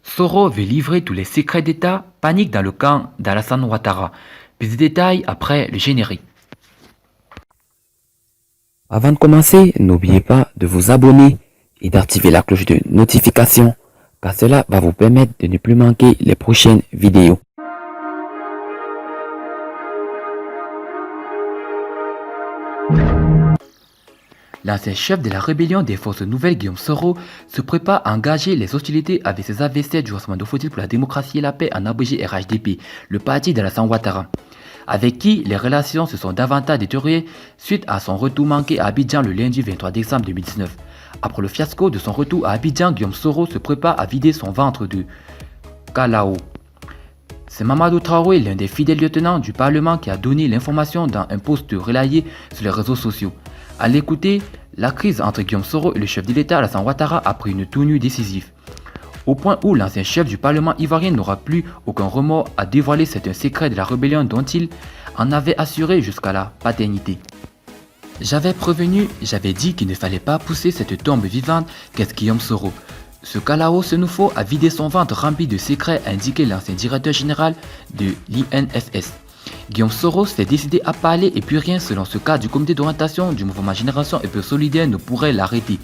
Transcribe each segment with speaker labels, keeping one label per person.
Speaker 1: Soro veut livrer tous les secrets d'État, panique dans le camp d'Alassane Ouattara. Plus de détails après le générique.
Speaker 2: Avant de commencer, n'oubliez pas de vous abonner et d'activer la cloche de notification, car cela va vous permettre de ne plus manquer les prochaines vidéos.
Speaker 1: L'ancien chef de la rébellion des forces nouvelles, Guillaume Soro, se prépare à engager les hostilités avec ses adversaires du Rassemblement de pour la démocratie et la paix en abrégé RHDP, le parti d'Alassane Ouattara, avec qui les relations se sont davantage détériorées suite à son retour manqué à Abidjan le lundi 23 décembre 2019. Après le fiasco de son retour à Abidjan, Guillaume Soro se prépare à vider son ventre de Kalao. C'est Mamadou Traoré, l'un des fidèles lieutenants du Parlement, qui a donné l'information dans un post relayé sur les réseaux sociaux. À l'écouter, la crise entre Guillaume Soro et le chef de l'État Alassane Ouattara a pris une tournure décisive, au point où l'ancien chef du Parlement ivoirien n'aura plus aucun remords à dévoiler certains secrets de la rébellion dont il en avait assuré jusqu'à la paternité. J'avais prévenu, j'avais dit qu'il ne fallait pas pousser cette tombe vivante qu'est Guillaume Soro. Ce Kalao Senufo a vidé son ventre rempli de secrets, a indiqué l'ancien directeur général de l'INFS. Guillaume Soro s'est décidé à parler et plus rien selon ce cas du comité d'orientation du mouvement Génération et Peu Solidaire ne pourrait l'arrêter.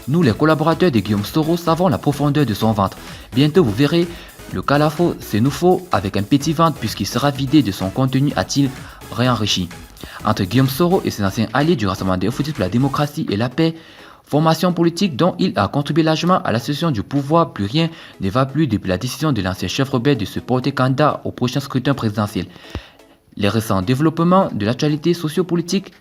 Speaker 1: Nous les collaborateurs de Guillaume Soro savons la profondeur de son ventre. Bientôt vous verrez le Kalafo Senufo avec un petit ventre puisqu'il sera vidé de son contenu, a-t-il réenrichi. Entre Guillaume Soro et ses anciens alliés du Rassemblement des pour la démocratie et la paix, formation politique dont il a contribué largement à l'association du pouvoir, plus rien ne va plus depuis la décision de l'ancien chef rebelle de se porter candidat au prochain scrutin présidentiel. Les récents développements de l'actualité sociopolitique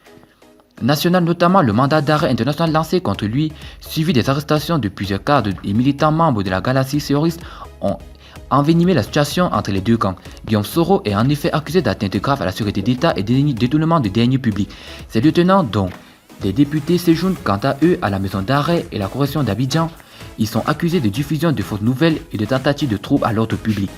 Speaker 1: nationale, notamment le mandat d'arrêt international lancé contre lui, suivi des arrestations de plusieurs cadres et militants membres de la galaxie terroriste, ont envenimé la situation entre les deux camps. Guillaume Soro est en effet accusé d'atteinte grave à la sécurité d'État et de détournement de deniers publics. Ces lieutenants, dont des députés séjournent quant à eux à la maison d'arrêt et la correction d'Abidjan, ils sont accusés de diffusion de fausses nouvelles et de tentatives de troubles à l'ordre public.